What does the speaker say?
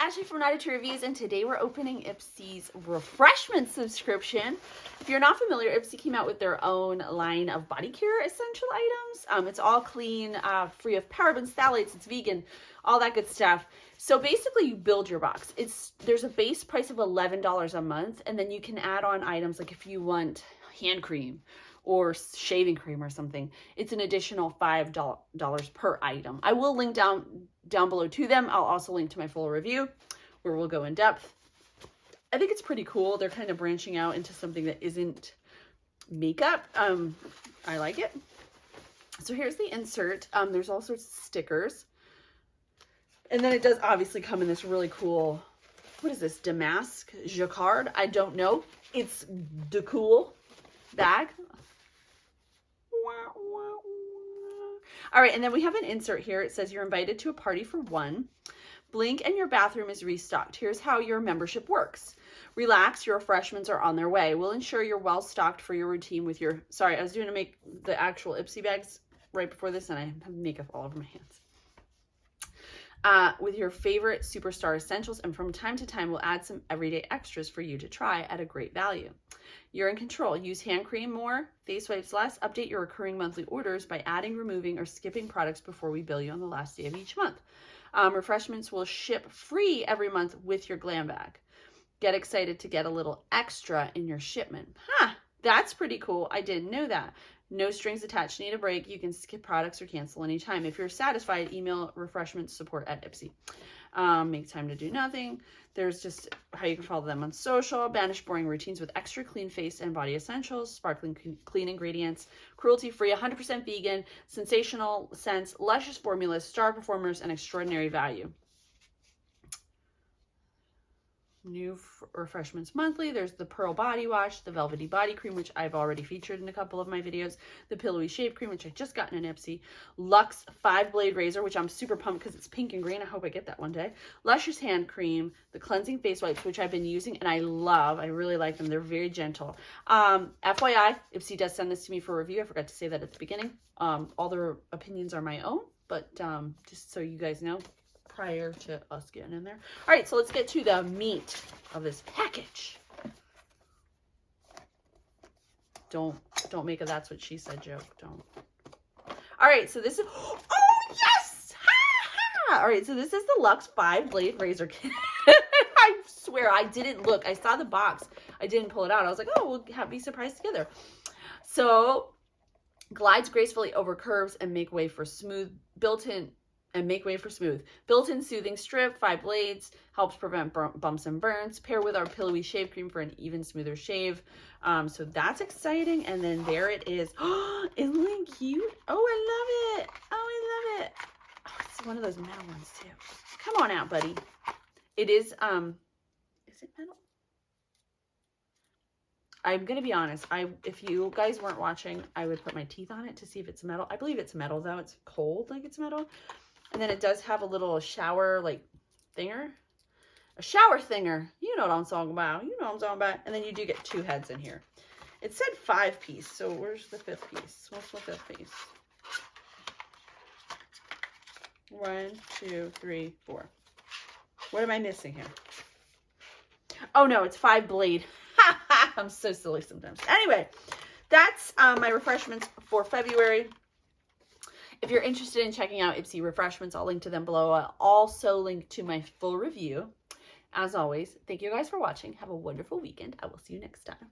Ashley from Out Ipsy Reviews, and today we're opening Ipsy's refreshment subscription. If you're not familiar, Ipsy came out with their own line of body care essential items. It's all clean, free of parabens, phthalates, it's vegan, all that good stuff. So basically you build your box. There's a base price of $11 a month, and then you can add on items like if you want hand cream or shaving cream or something, it's an additional $5 per item. I will link down below to them. I'll also link to my full review where we'll go in depth. I think it's pretty cool. They're kind of branching out into something that isn't makeup. I like it. So here's the insert. There's all sorts of stickers. And then it does obviously come in this really cool, what is this, damask jacquard? I don't know. It's the cool bag. All right, and then we have an insert here. It says you're invited to a party for one. Blink and your bathroom is restocked. Here's how your membership works. Relax, your refreshments are on their way. We'll ensure you're well stocked for your routine with your, sorry, I was doing to make the actual Ipsy bags right before this and I have makeup all over my hands. With your favorite superstar essentials, and from time to time we'll add some everyday extras for you to try at a great value. You're in control. Use hand cream more, face wipes less. Update your recurring monthly orders by adding, removing, or skipping products before we bill you on the last day of each month. Refreshments will ship free every month with your glam bag. Get excited to get a little extra in your shipment. That's pretty cool. I didn't know that. No strings attached. Need a break? You can skip products or cancel anytime. If you're satisfied, email refreshment support at Ipsy. Make time to do nothing. There's just how you can follow them on social. Banish boring routines with extra clean face and body essentials. Sparkling clean ingredients. Cruelty-free, 100% vegan. Sensational scents. Luscious formulas. Star performers and extraordinary value. New refreshments monthly. There's the Pearl Body Wash, the Velvety Body Cream, which I've already featured in a couple of my videos, the Pillowy Shave Cream, which I just got in an Ipsy, Luxe 5-blade razor, which I'm super pumped because it's pink and green. I hope I get that one day. Luscious Hand Cream, the Cleansing Face Wipes, which I've been using and I love. I really like them. They're very gentle. FYI, Ipsy does send this to me for review. I forgot to say that at the beginning. All their opinions are my own, but just so you guys know, prior to us getting in there. All right, so let's get to the meat of this package. Don't make a that's what she said joke. Don't. All right, so this is, oh yes! Ha! All right, so this is the Luxe 5-blade razor kit. I swear I didn't look. I saw the box. I didn't pull it out. I was like, oh, we'll be surprised together. So glides gracefully over curves and make way for smooth, built-in soothing strip, 5 blades, helps prevent bumps and burns. Pair with our Pillowy Shave Cream for an even smoother shave. So that's exciting. And then there it is. Oh, isn't it cute? Oh, I love it. Oh, I love it. Oh, it's one of those metal ones too. Come on out, buddy. It is it metal? I'm going to be honest. If you guys weren't watching, I would put my teeth on it to see if it's metal. I believe it's metal though. It's cold like it's metal. And then it does have a little shower, like, thinger. A shower thinger. You know what I'm talking about. You know what I'm talking about. And then you do get 2 heads in here. It said 5-piece. So where's the 5th piece? What's the 5th piece? 1, 2, 3, 4. What am I missing here? Oh, no. It's 5-blade. I'm so silly sometimes. Anyway, that's my refreshments for February. If you're interested in checking out Ipsy Refreshments, I'll link to them below. I'll also link to my full review. As always, thank you guys for watching. Have a wonderful weekend. I will see you next time.